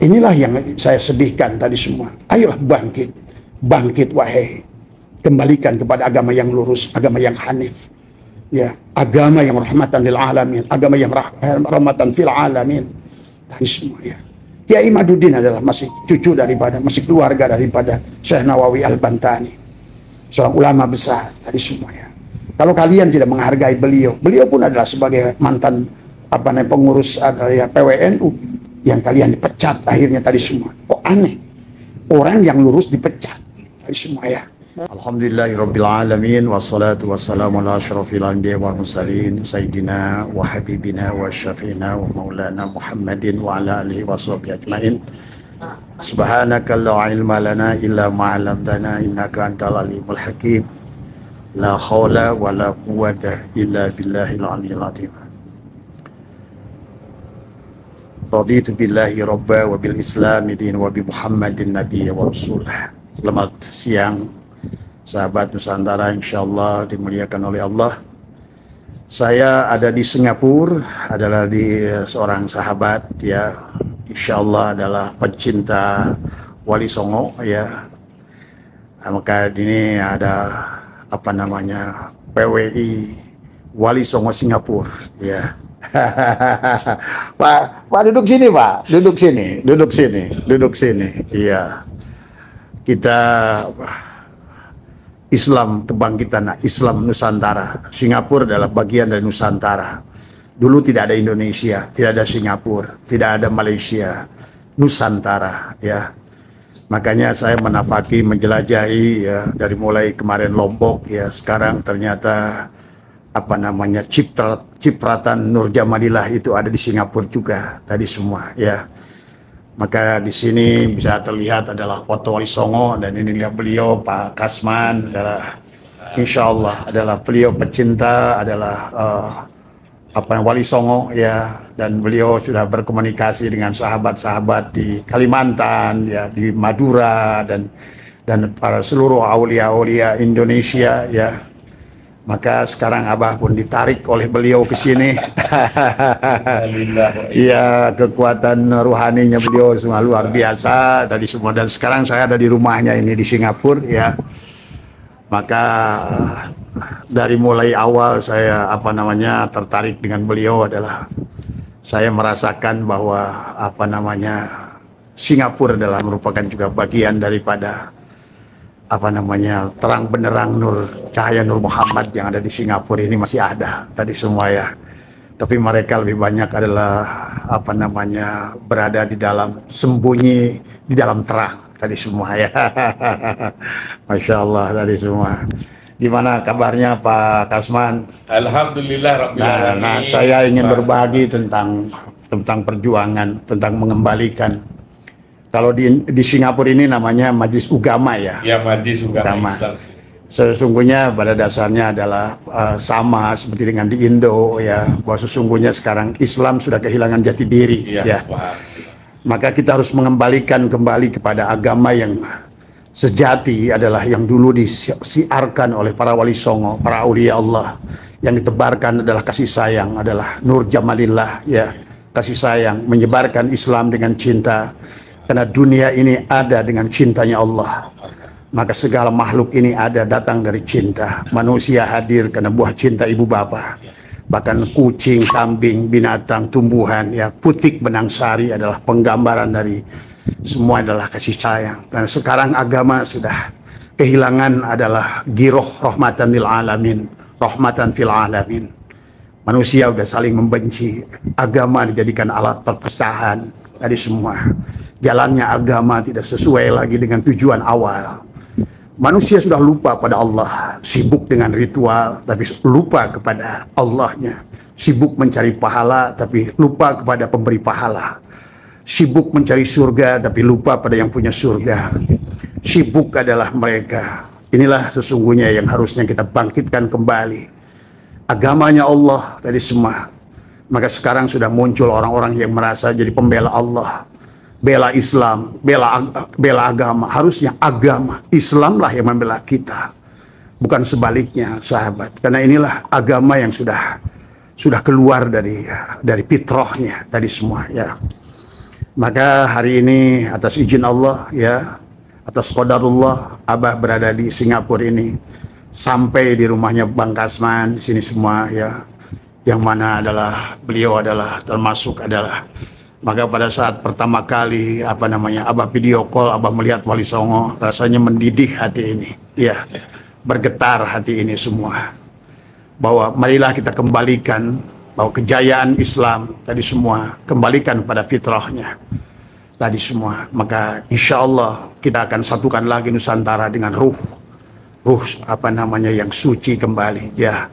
inilah yang saya sedihkan tadi semua. Ayolah bangkit, bangkit wahai, kembalikan kepada agama yang lurus, agama yang hanif, ya, agama yang rahmatan lil alamin, agama yang rahmatan fil alamin. Tadi semua ya. Kiai Imaduddin adalah masih cucu daripada, masih keluarga daripada Syekh Nawawi Al-Bantani, seorang ulama besar tadi semua ya. Kalau kalian tidak menghargai beliau, beliau pun adalah sebagai mantan pengurus ya, PWNU yang kalian dipecat akhirnya tadi semua. Kok aneh, orang yang lurus dipecat tadi semua ya. Alhamdulillahirabbil alamin wassalatu wassalamu ala asyrafil anbiya'i wal mursalin sayyidina wa habibina wa syafiina wa maulana Muhammadin wa ala alihi washabbihi ajmain. Subhanaka la ilma lana illa ma 'allamtana innaka antal alimul hakim. La haula wa la quwwata illa billahil aliyyil azim. Raditu billahi rabba wa bil islami din wa bi Muhammadin nabiyya wa rasulah. Selamat siang sahabat Nusantara, insyaallah dimuliakan oleh Allah. Saya ada di Singapura, adalah di seorang sahabat ya, insyaallah adalah pecinta Wali Songo ya. Maka ini ada PWI Wali Songo Singapura ya. Pak duduk sini Pak, duduk sini. Iya. Kita Islam Kebangkitan Islam Nusantara. Singapura adalah bagian dari Nusantara. Dulu tidak ada Indonesia, tidak ada Singapura, tidak ada Malaysia, Nusantara ya. Makanya saya menafaki, menjelajahi ya, dari mulai kemarin Lombok ya, sekarang ternyata cipratan Nur Jamalillah itu ada di Singapura juga tadi semua ya. Maka di sini bisa terlihat adalah foto Wali Songo, dan ini lihat beliau Pak Kasman adalah insya Allah adalah beliau pecinta, adalah Wali Songo ya, dan beliau sudah berkomunikasi dengan sahabat-sahabat di Kalimantan ya, di Madura dan para seluruh aulia-aulia Indonesia ya. Maka sekarang Abah pun ditarik oleh beliau ke sini. Iya, kekuatan rohaninya beliau semua luar biasa tadi semua. Dan sekarang saya ada di rumahnya ini di Singapura ya. Maka dari mulai awal saya tertarik dengan beliau adalah saya merasakan bahwa Singapura adalah merupakan juga bagian daripada terang benderang nur cahaya Nur Muhammad yang ada di Singapura ini masih ada tadi semua ya. Tapi mereka lebih banyak adalah berada di dalam, sembunyi di dalam terang tadi semua ya. Masya Allah tadi semua. Gimana kabarnya Pak Kasman? Alhamdulillah Rabbil Alamin. Nah, saya ingin berbagi tentang perjuangan, tentang mengembalikan. Kalau di Singapura ini namanya Majelis Ugama ya. Ya, Majelis Ugama. Sesungguhnya pada dasarnya adalah sama seperti dengan di Indo ya, bahwa sesungguhnya sekarang Islam sudah kehilangan jati diri ya. Maka kita harus mengembalikan kembali kepada agama yang sejati, adalah yang dulu disiarkan oleh para wali songo, para aulia Allah. Yang ditebarkan adalah kasih sayang, adalah Nur Jamalillah ya, kasih sayang, menyebarkan Islam dengan cinta. Karena dunia ini ada dengan cintanya Allah, maka segala makhluk ini ada datang dari cinta. Manusia hadir karena buah cinta ibu bapa. Bahkan kucing, kambing, binatang, tumbuhan ya, putik benang sari adalah penggambaran dari semua adalah kasih sayang. Dan sekarang agama sudah kehilangan adalah giroh rahmatan lil alamin, rahmatan fil alamin. Manusia udah saling membenci. Agama dijadikan alat perpecahan tadi semua. Jalannya agama tidak sesuai lagi dengan tujuan awal. Manusia sudah lupa pada Allah, sibuk dengan ritual tapi lupa kepada Allahnya. Sibuk mencari pahala tapi lupa kepada pemberi pahala. Sibuk mencari surga tapi lupa pada yang punya surga. Sibuk adalah mereka. Inilah sesungguhnya yang harusnya kita bangkitkan kembali. Agamanya Allah tadi semua. Maka sekarang sudah muncul orang-orang yang merasa jadi pembela Allah, bela Islam, bela agama. Harusnya agama Islamlah yang membela kita, bukan sebaliknya sahabat. Karena inilah agama yang sudah keluar dari fitrahnya tadi semua ya. Maka hari ini atas izin Allah ya, atas qadarullah, Abah berada di Singapura ini sampai di rumahnya Bang Kasman di sini semua ya, yang mana adalah beliau adalah termasuk adalah. Maka pada saat pertama kali Abah video call, Abah melihat Wali Songo, rasanya mendidih hati ini ya, bergetar hati ini semua, bahwa marilah kita kembalikan bahwa kejayaan Islam tadi semua kembalikan pada fitrahnya tadi semua. Maka insya Allah kita akan satukan lagi Nusantara dengan ruh yang suci kembali ya,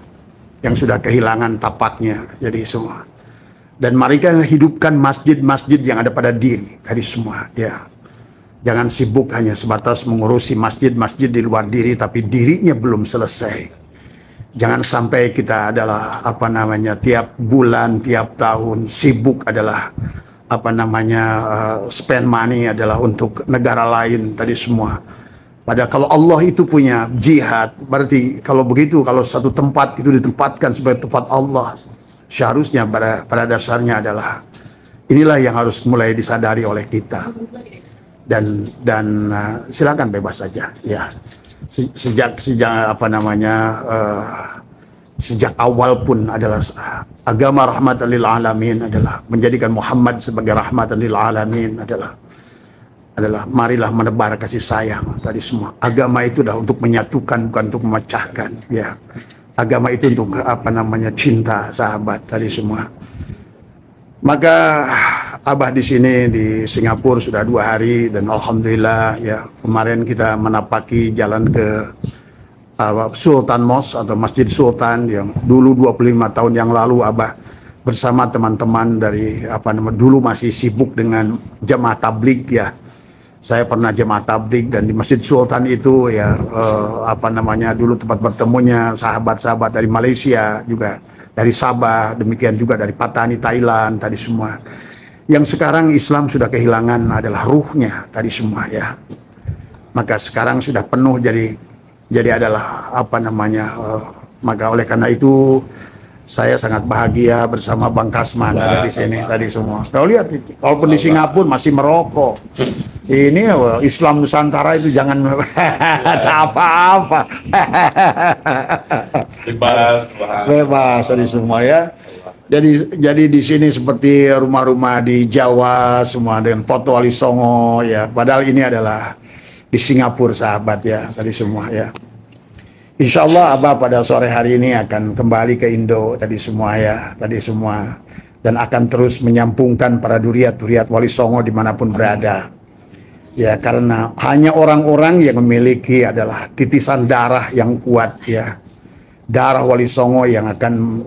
yang sudah kehilangan tapaknya jadi semua. Dan mari kita hidupkan masjid-masjid yang ada pada diri tadi semua ya. Jangan sibuk hanya sebatas mengurusi masjid-masjid di luar diri tapi dirinya belum selesai. Jangan sampai kita adalah tiap bulan, tiap tahun sibuk adalah spend money adalah untuk negara lain tadi semua. Padahal kalau Allah itu punya jihad, berarti kalau begitu, kalau satu tempat itu ditempatkan sebagai tempat Allah, seharusnya pada dasarnya adalah inilah yang harus mulai disadari oleh kita. Dan silakan bebas saja ya. Sejak awal pun adalah agama rahmatan lil alamin, adalah menjadikan Muhammad sebagai rahmatan lil alamin, adalah marilah menebar kasih sayang tadi semua. Agama itu adalah untuk menyatukan, bukan untuk memecahkan ya. Agama itu untuk cinta sahabat tadi semua. Maka Abah di sini di Singapura sudah 2 hari dan alhamdulillah ya, kemarin kita menapaki jalan ke Sultan Mosque atau Masjid Sultan yang dulu 25 tahun yang lalu Abah bersama teman-teman dari dulu masih sibuk dengan jamaah tabligh ya. Saya pernah jamaah tabligh dan di Masjid Sultan itu ya dulu tempat bertemunya sahabat-sahabat dari Malaysia, juga dari Sabah, demikian juga dari Patani Thailand tadi semua. Yang sekarang Islam sudah kehilangan adalah ruhnya tadi semua ya. Maka sekarang sudah penuh jadi adalah maka oleh karena itu saya sangat bahagia bersama Bang Kasman ada di sini tadi semua. Kalau lihat, walaupun di Singapura masih merokok. Ini Islam Nusantara itu jangan tak apa-apa. Bebas tadi semua ya. Jadi di sini seperti rumah-rumah di Jawa semua dengan foto Wali Songo ya. Padahal ini adalah di Singapura sahabat ya tadi semua ya. Insya Allah Abah pada sore hari ini akan kembali ke Indo tadi semua ya, tadi semua, dan akan terus menyampungkan para duriat-duriat Wali Songo dimanapun berada. Ya, karena hanya orang-orang yang memiliki adalah titisan darah yang kuat ya, darah Wali Songo yang akan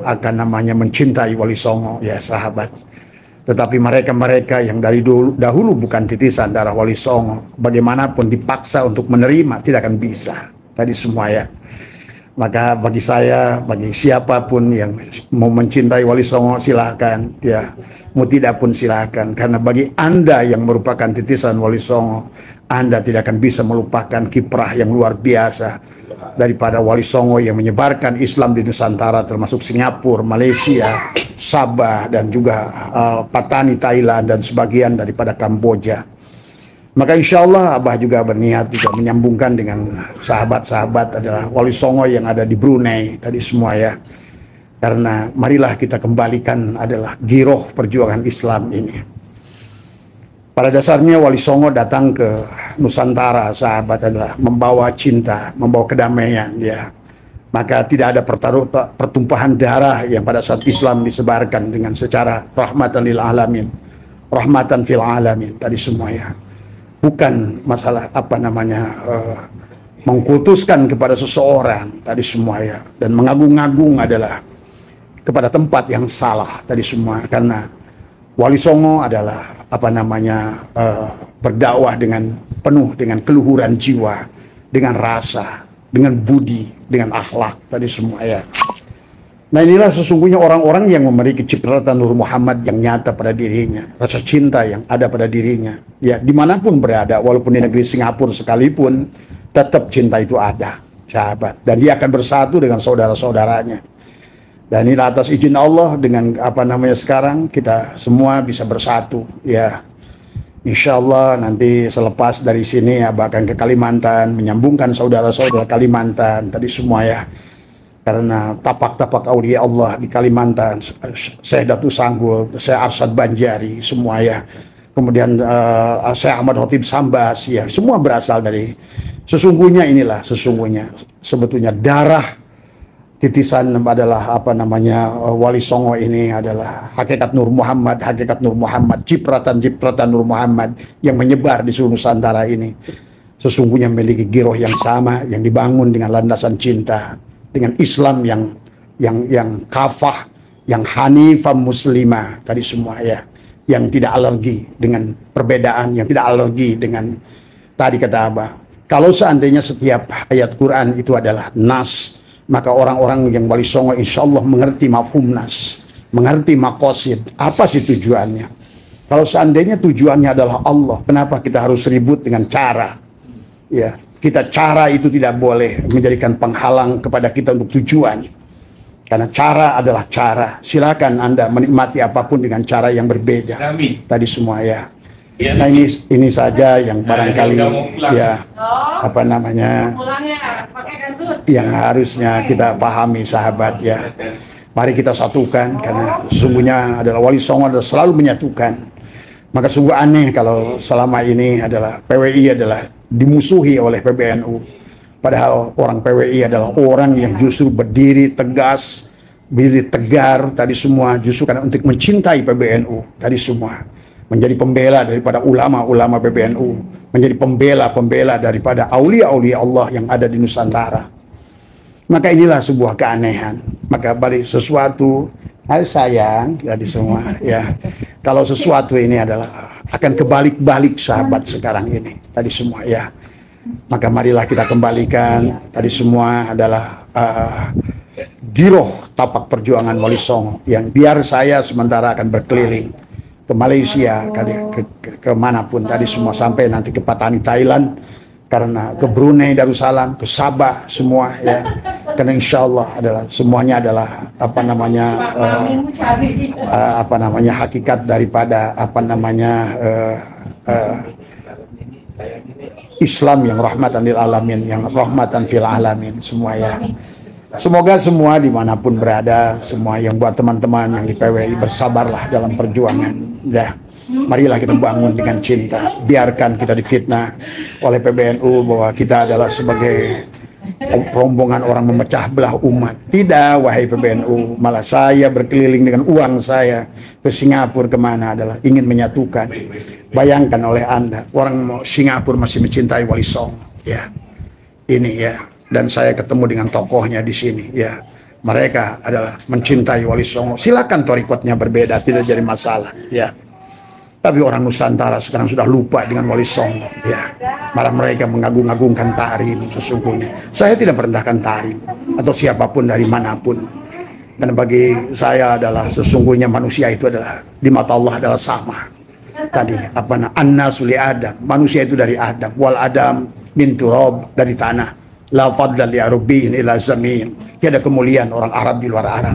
mencintai Wali Songo ya sahabat. Tetapi mereka yang dari dahulu bukan titisan darah Wali Songo, bagaimanapun dipaksa untuk menerima tidak akan bisa tadi semua ya. Maka bagi saya, bagi siapapun yang mau mencintai Wali Songo silahkan ya, mau tidak pun silahkan. Karena bagi Anda yang merupakan titisan Wali Songo, Anda tidak akan bisa melupakan kiprah yang luar biasa daripada Wali Songo yang menyebarkan Islam di Nusantara, termasuk Singapura, Malaysia, Sabah, dan juga Patani Thailand dan sebagian daripada Kamboja. Maka insya Allah Abah juga berniat juga menyambungkan dengan sahabat-sahabat adalah Wali Songo yang ada di Brunei tadi semua ya. Karena marilah kita kembalikan adalah giroh perjuangan Islam ini. Pada dasarnya Wali Songo datang ke Nusantara sahabat adalah membawa cinta, membawa kedamaian ya. Maka tidak ada pertumpahan darah yang pada saat Islam disebarkan dengan secara rahmatan lil alamin, rahmatan fil alamin tadi semua ya. Bukan masalah mengkultuskan kepada seseorang tadi semua ya, dan mengagung-agung adalah kepada tempat yang salah tadi semua. Karena Wali Songo adalah berdakwah dengan penuh dengan keluhuran jiwa, dengan rasa, dengan budi, dengan akhlak tadi semua ya. Nah inilah sesungguhnya orang-orang yang memiliki cipratan Nur Muhammad yang nyata pada dirinya, rasa cinta yang ada pada dirinya ya, dimanapun berada, walaupun di negeri Singapura sekalipun tetap cinta itu ada sahabat, dan dia akan bersatu dengan saudara-saudaranya. Dan ini atas izin Allah dengan sekarang kita semua bisa bersatu ya. Insya Allah nanti selepas dari sini Abah akan ke Kalimantan, menyambungkan saudara-saudara Kalimantan tadi semua ya. Karena tapak-tapak aulia Allah di Kalimantan, Syekh Datu Sanggul, Syekh Arsyad Banjari, semua ya. Kemudian Syekh Ahmad Khotib Sambas ya, semua berasal dari sesungguhnya inilah sesungguhnya sebetulnya darah titisan adalah apa namanya Wali Songo ini adalah hakikat Nur Muhammad, cipratan Nur Muhammad yang menyebar di seluruh Nusantara ini. Sesungguhnya memiliki giroh yang sama, yang dibangun dengan landasan cinta, dengan Islam yang kafah, yang hanifah muslimah tadi semua ya, yang tidak alergi dengan perbedaan, yang tidak alergi dengan tadi kata Abah. Kalau seandainya setiap ayat Quran itu adalah nas, maka orang-orang yang Wali Songo insya Allah mengerti mafhum nas, mengerti maqasid, apa sih tujuannya. Kalau seandainya tujuannya adalah Allah, kenapa kita harus ribut dengan cara? Ya, cara itu tidak boleh menjadikan penghalang kepada kita untuk tujuan. Karena cara adalah cara. Silakan Anda menikmati apapun dengan cara yang berbeda. Amin. Tadi semua ya. Nah ini saja yang barangkali ya apa namanya yang harusnya kita pahami sahabat ya. Mari kita satukan karena sesungguhnya adalah Wali Songo adalah selalu menyatukan. Maka sungguh aneh kalau selama ini adalah PWI adalah dimusuhi oleh PBNU. Padahal orang PWI adalah orang yang justru berdiri tegas, berdiri tegar tadi semua justru karena untuk mencintai PBNU tadi semua. Menjadi pembela daripada ulama-ulama PBNU, menjadi pembela daripada aulia-aulia Allah yang ada di Nusantara. Maka inilah sebuah keanehan. Maka balik sesuatu harus sayang jadi semua ya. Kalau sesuatu ini adalah akan kebalik-balik sahabat sekarang ini tadi semua ya. Maka marilah kita kembalikan tadi semua adalah giroh tapak perjuangan Wali Songo yang biar saya sementara akan berkeliling ke Malaysia, ke manapun tadi semua sampai nanti ke Patani Thailand, karena ke Brunei Darussalam, ke Sabah semua ya. Karena insya Allah adalah semuanya adalah apa namanya hakikat daripada apa namanya Islam yang rahmatan lil alamin, yang rahmatan fil alamin semua ya. Semoga semua dimanapun berada, semua yang buat teman-teman yang di PWI bersabarlah dalam perjuangan ya. Marilah kita bangun dengan cinta. Biarkan kita difitnah oleh PBNU bahwa kita adalah sebagai rombongan orang memecah belah umat. Tidak, wahai PBNU. Malah saya berkeliling dengan uang saya ke Singapura kemana adalah ingin menyatukan. Bayangkan oleh Anda, orang Singapura masih mencintai Wali Songo ya. Ini ya. Dan saya ketemu dengan tokohnya di sini ya. Mereka adalah mencintai Wali Songo. Silakan torikotnya berbeda, tidak jadi masalah ya. Tapi orang Nusantara sekarang sudah lupa dengan Wali Songo ya. Malah mereka mengagung-agungkan Tarim sesungguhnya. Saya tidak merendahkan Tarim atau siapapun dari manapun. Dan bagi saya adalah sesungguhnya manusia itu adalah di mata Allah adalah sama. Tadi apa namanya? An-nasu li Adam. Manusia itu dari Adam. Wal Adam min turab, dari tanah. La fadla li arabiyyin ila zamin. Tiada kemuliaan orang Arab di luar Arab.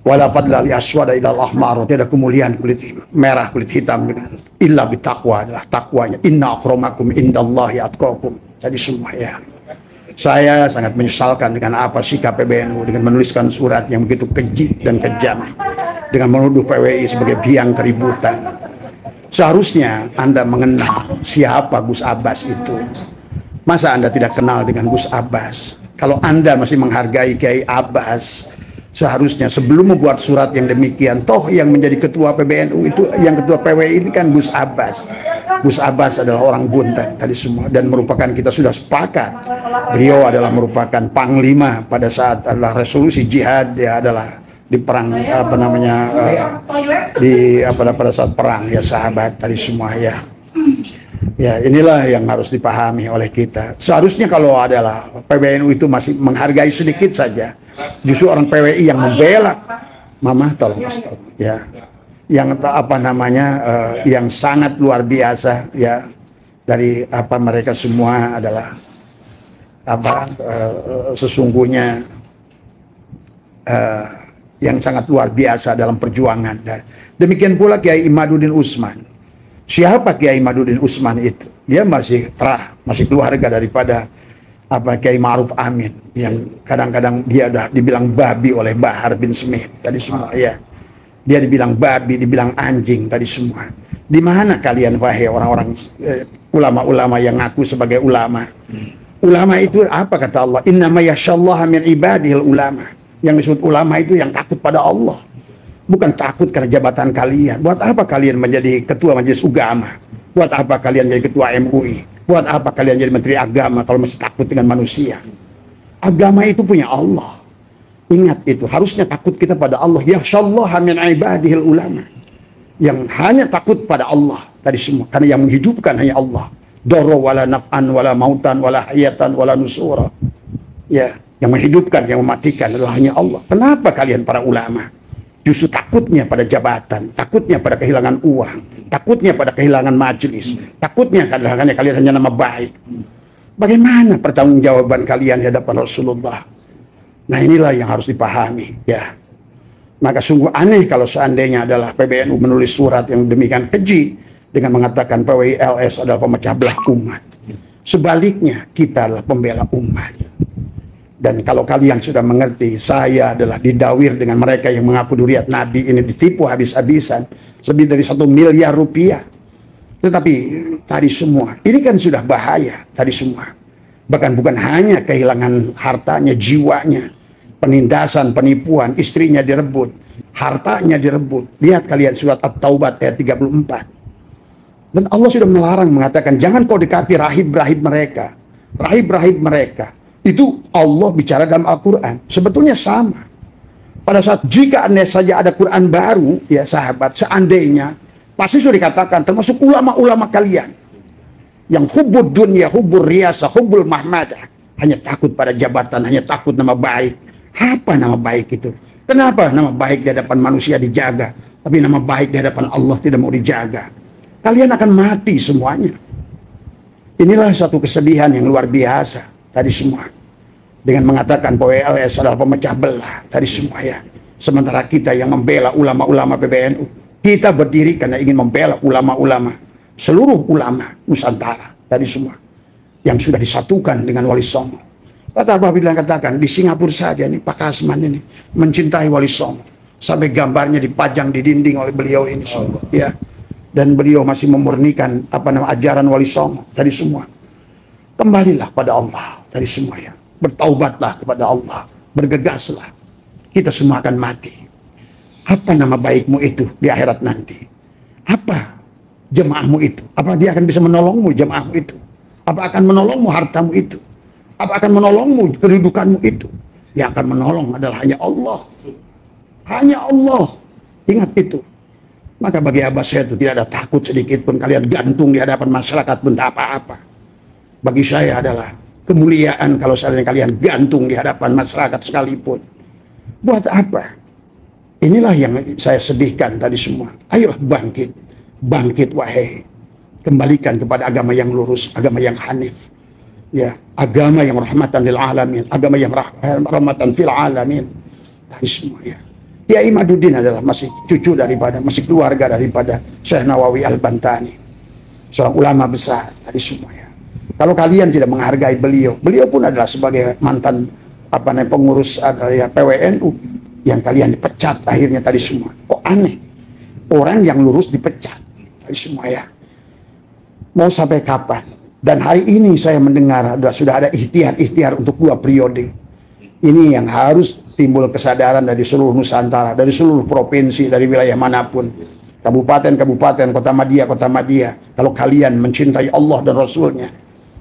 Wala fadla li aswada ila al-ahmar. Tiada kemuliaan kulit merah, kulit hitam illa bitaqwa, adalah takwanya. Inna akramakum indallahi atqakum. Tadi semua ya. Saya sangat menyesalkan dengan apa sikap PBNU dengan menuliskan surat yang begitu keji dan kejam, dengan menuduh PWI sebagai biang keributan. Seharusnya Anda mengenal siapa Gus Abbas itu. Masa Anda tidak kenal dengan Gus Abbas? Kalau Anda masih menghargai Kiai Abbas, seharusnya sebelum membuat surat yang demikian, toh yang menjadi ketua PBNU itu, yang ketua PWI ini kan Gus Abbas. Gus Abbas adalah orang Buntan tadi semua, dan merupakan, kita sudah sepakat, beliau adalah merupakan panglima pada saat adalah resolusi jihad, dia adalah di perang apa namanya pada saat perang ya sahabat tadi semua ya. Ya inilah yang harus dipahami oleh kita. Seharusnya kalau adalah PBNU itu masih menghargai sedikit saja, justru orang PWI yang membela. Mama tolong ya, yang apa namanya yang sangat luar biasa ya, dari apa mereka semua adalah apa sesungguhnya yang sangat luar biasa dalam perjuangan. Dan demikian pula Kiai Imaduddin Usman. Siapa Kiai Madudin Usman itu? Dia masih keluarga daripada Kiai Ma'ruf Amin, yang kadang-kadang dia udah dibilang babi oleh Bahar bin Smith tadi semua ya. Dia dibilang babi, dibilang anjing tadi semua. Di mana kalian wahai orang-orang ulama-ulama yang ngaku sebagai ulama? Ulama itu apa kata Allah? Innama yakhsyallaha min ibadihil ulama. Yang disebut ulama itu yang takut pada Allah. Bukan takut karena jabatan kalian. Buat apa kalian menjadi ketua majelis agama? Buat apa kalian jadi ketua MUI? Buat apa kalian jadi menteri agama kalau masih takut dengan manusia? Agama itu punya Allah. Ingat itu, harusnya takut kita pada Allah. Yakhsyallaha min ibadihil ulama. Yang hanya takut pada Allah tadi semua. Karena yang menghidupkan hanya Allah. Doro wala naf'an wala mautan wala hayatan wala nusura. Ya, yang menghidupkan, yang mematikan adalah hanya Allah. Kenapa kalian para ulama justru takutnya pada jabatan, takutnya pada kehilangan uang, takutnya pada kehilangan majelis, takutnya kadang-kadang kalian hanya nama baik? Bagaimana pertanggungjawaban kalian di hadapan Rasulullah? Nah, inilah yang harus dipahami ya. Maka sungguh aneh kalau seandainya adalah PBNU menulis surat yang demikian keji dengan mengatakan PWILS adalah pemecah belah umat. Sebaliknya, kita adalah pembela umat. Dan kalau kalian sudah mengerti, saya adalah didawir dengan mereka yang mengaku duriat Nabi ini ditipu habis-habisan. Lebih dari 1 miliar rupiah. Tetapi tadi semua, ini kan sudah bahaya tadi semua. Bahkan bukan hanya kehilangan hartanya, jiwanya. Penindasan, penipuan, istrinya direbut. Hartanya direbut. Lihat kalian surat At-Taubat ayat 34. Dan Allah sudah melarang mengatakan, jangan kau dekati rahib-rahib mereka. Rahib-rahib mereka. Itu Allah bicara dalam Al-Quran. Sebetulnya sama. Pada saat jika anda saja ada Quran baru, ya sahabat, seandainya, pasti sudah dikatakan, termasuk ulama-ulama kalian. Yang hubbud dunya, hubbur riyasa, hubbul mahmadah. Hanya takut pada jabatan, hanya takut nama baik. Apa nama baik itu? Kenapa nama baik di hadapan manusia dijaga, tapi nama baik di hadapan Allah tidak mau dijaga? Kalian akan mati semuanya. Inilah satu kesedihan yang luar biasa. Tadi semua dengan mengatakan PWLS adalah pemecah belah tadi semua ya. Sementara kita yang membela ulama-ulama PBNU, kita berdiri karena ingin membela ulama-ulama, seluruh ulama Nusantara tadi semua yang sudah disatukan dengan Wali Songo. Kata apabila katakan di Singapura saja nih Pak Kasman ini mencintai Wali Songo sampai gambarnya dipajang di dinding oleh beliau ini semua ya. Dan beliau masih memurnikan ajaran Wali Songo tadi semua. Kembalilah pada Allah tadi semua ya. Bertaubatlah kepada Allah. Bergegaslah. Kita semua akan mati. Apa nama baikmu itu di akhirat nanti? Apa jemaahmu itu? Apa dia akan bisa menolongmu jemaahmu itu? Apa akan menolongmu hartamu itu? Apa akan menolongmu kedudukanmu itu? Yang akan menolong adalah hanya Allah. Hanya Allah. Ingat itu. Maka bagi abah saya itu tidak ada takut sedikit pun. Kalian gantung di hadapan masyarakat pun tak apa-apa. Bagi saya adalah kemuliaan kalau seandainya kalian gantung di hadapan masyarakat sekalipun. Buat apa? Inilah yang saya sedihkan tadi semua. Ayolah bangkit. Bangkit wahai. Kembalikan kepada agama yang lurus. Agama yang hanif. Ya, agama yang rahmatan lil alamin. Agama yang rahmatan fil alamin. Tadi semua ya. Kiai Madudin adalah masih cucu daripada, masih keluarga daripada Syekh Nawawi Al-Bantani. Seorang ulama besar tadi semua ya. Kalau kalian tidak menghargai beliau, beliau pun adalah sebagai mantan pengurus PWNU yang kalian dipecat akhirnya tadi semua. Kok aneh? Orang yang lurus dipecat tadi semua ya. Mau sampai kapan? Dan hari ini saya mendengar sudah ada ikhtiar untuk 2 periode. Ini yang harus timbul kesadaran dari seluruh Nusantara, dari seluruh provinsi, dari wilayah manapun. Kabupaten-kabupaten, kota Madya. Kalau kalian mencintai Allah dan Rasulnya,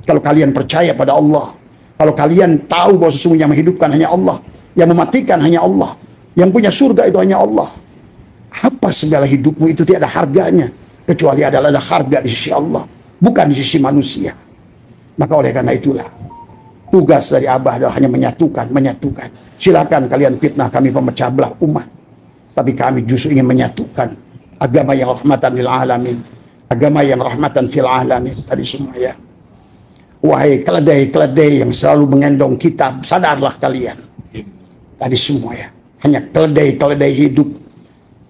kalau kalian percaya pada Allah, kalau kalian tahu bahwa sesungguhnya menghidupkan hanya Allah, yang mematikan hanya Allah, yang punya surga itu hanya Allah, apa segala hidupmu itu tidak ada harganya, kecuali ada harga di sisi Allah, bukan di sisi manusia. Maka oleh karena itulah, tugas dari Abah adalah hanya menyatukan. Silakan kalian fitnah kami pemecah belah umat, tapi kami justru ingin menyatukan agama yang rahmatan lil alamin, agama yang rahmatan fil alamin tadi semua ya. Wahai keledai-keledai yang selalu mengendong kitab, sadarlah kalian. Tadi semua ya. Hanya keledai-keledai hidup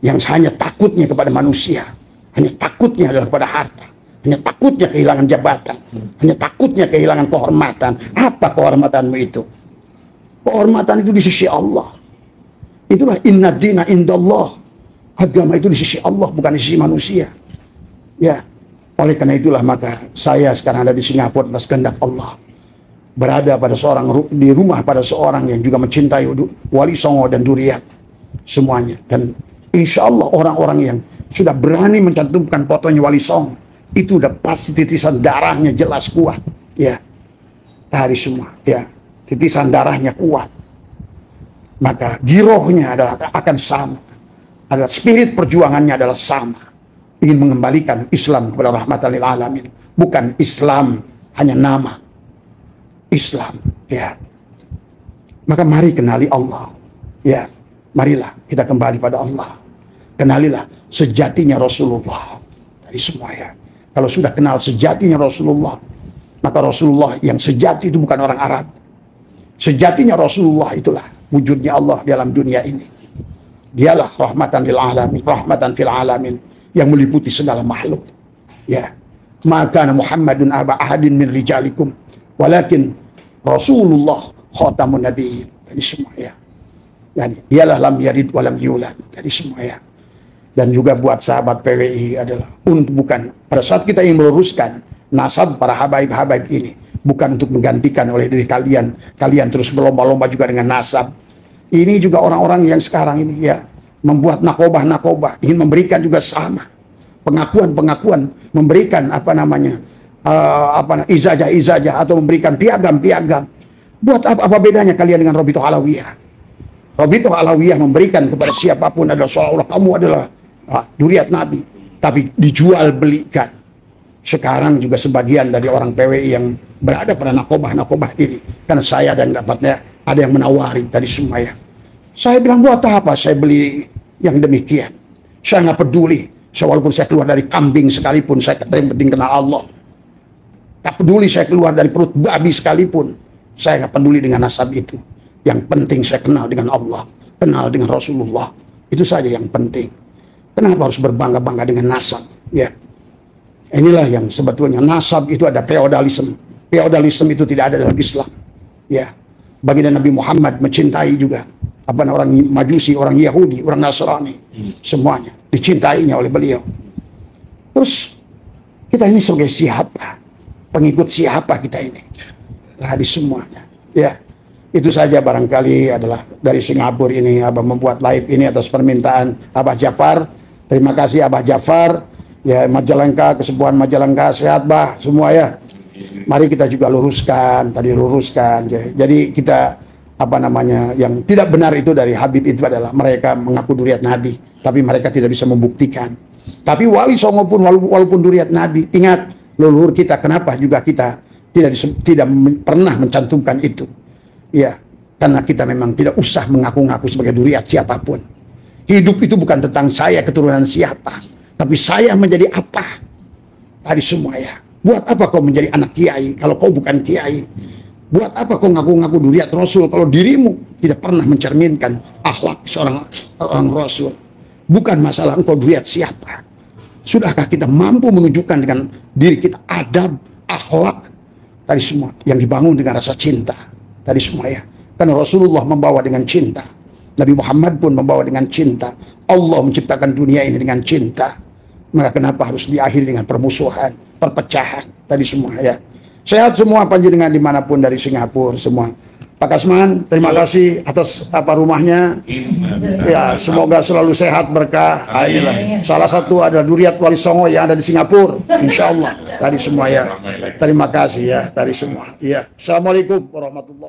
yang hanya takutnya kepada manusia. Hanya takutnya adalah pada harta. Hanya takutnya kehilangan jabatan. Hanya takutnya kehilangan kehormatan. Apa kehormatanmu itu? Kehormatan itu di sisi Allah. Itulah inna dina indallah. Agama itu di sisi Allah, bukan di sisi manusia. Ya, oleh karena itulah maka saya sekarang ada di Singapura atas kehendak Allah. Berada pada di rumah pada seorang yang juga mencintai Wali Songo dan Duriat semuanya. Dan insya Allah orang-orang yang sudah berani mencantumkan fotonya Wali Songo itu udah pasti titisan darahnya jelas kuat. Ya, tadi semua. Ya, titisan darahnya kuat. Maka girohnya akan sama. Adalah spirit perjuangannya adalah sama. Ingin mengembalikan Islam kepada rahmatan lil alamin. Bukan Islam hanya nama. Islam, ya. Maka mari kenali Allah. Ya, marilah kita kembali pada Allah. Kenalilah sejatinya Rasulullah. Dari semua ya. Kalau sudah kenal sejatinya Rasulullah, maka Rasulullah yang sejati itu bukan orang Arab. Sejatinya Rasulullah itulah wujudnya Allah dalam dunia ini. Dialah rahmatan lil alamin, rahmatan fil alamin, yang meliputi segala makhluk. Ya. Maka Muhammadun aba ahadin min rijalikum, walakin Rasulullah khatamun nabiyyin. Dari semua ya. Dan dialah lam yalid wa lam yulad. Dari semua ya. Dan juga buat sahabat PWI adalah untuk bukan pada saat kita ingin meluruskan nasab para habaib-habaib ini, bukan untuk menggantikan oleh diri kalian terus berlomba-lomba juga dengan nasab. Ini juga orang-orang yang sekarang ini ya membuat nakobah, ingin memberikan juga sama pengakuan, memberikan ijazah atau memberikan piagam. Buat apa bedanya kalian dengan Robitoh Alawiyah? Robitoh Alawiyah memberikan kepada siapapun adalah seolah-olah kamu adalah Duriat Nabi, tapi dijual belikan. Sekarang juga sebagian dari orang PWI yang berada pada nakobah ini, karena saya dan dapatnya ada yang menawari tadi semua ya. Saya bilang buat apa saya beli yang demikian? Saya nggak peduli. Walaupun saya keluar dari kambing sekalipun, saya penting kenal Allah. Tak peduli saya keluar dari perut babi sekalipun, saya nggak peduli dengan nasab itu. Yang penting saya kenal dengan Allah, kenal dengan Rasulullah. Itu saja yang penting. Kenapa harus berbangga-bangga dengan nasab? Ya, inilah yang sebetulnya nasab itu ada feodalisme. Feodalisme itu tidak ada dalam Islam. Ya, baginda Nabi Muhammad mencintai juga orang Majusi, orang Yahudi, orang Nasrani, semuanya dicintainya oleh beliau. Terus kita ini sebagai siapa? Pengikut siapa kita ini? Tadi semuanya. Ya, itu saja barangkali adalah dari Singapura ini Abah membuat live ini atas permintaan Abah Jafar. Terima kasih Abah Jafar. Ya, Majalengka, kesembuhan Majalengka, sehat bah semua ya. Mari kita juga luruskan, Jadi kita yang tidak benar itu dari Habib itu adalah mereka mengaku Duriat Nabi, tapi mereka tidak bisa membuktikan. Tapi Wali Songo pun walaupun Duriat Nabi, ingat leluhur kita kenapa juga kita tidak pernah mencantumkan itu. Ya, karena kita memang tidak usah mengaku-ngaku sebagai Duriat siapapun. Hidup itu bukan tentang saya keturunan siapa, tapi saya menjadi apa. Tadi semua ya. Buat apa kau menjadi anak kiai kalau kau bukan kiai? Buat apa kau ngaku-ngaku Duriat Rasul kalau dirimu tidak pernah mencerminkan akhlak seorang Rasul? Bukan masalah engkau Duriat siapa. Sudahkah kita mampu menunjukkan dengan diri kita adab, akhlak, tadi semua yang dibangun dengan rasa cinta. Tadi semua ya. Karena Rasulullah membawa dengan cinta. Nabi Muhammad pun membawa dengan cinta. Allah menciptakan dunia ini dengan cinta. Maka kenapa harus diakhiri dengan permusuhan, perpecahan, tadi semua ya. Sehat semua panjenengan dimanapun dari Singapura semua. Pak Kasman, terima kasih atas rumahnya. Ya, semoga selalu sehat berkah. Inilah salah satu ada Duriat Wali Songo yang ada di Singapura. Insya Allah tadi semua ya. Terima kasih ya tadi semua. Ya. Assalamualaikum warahmatullahi wabarakatuh.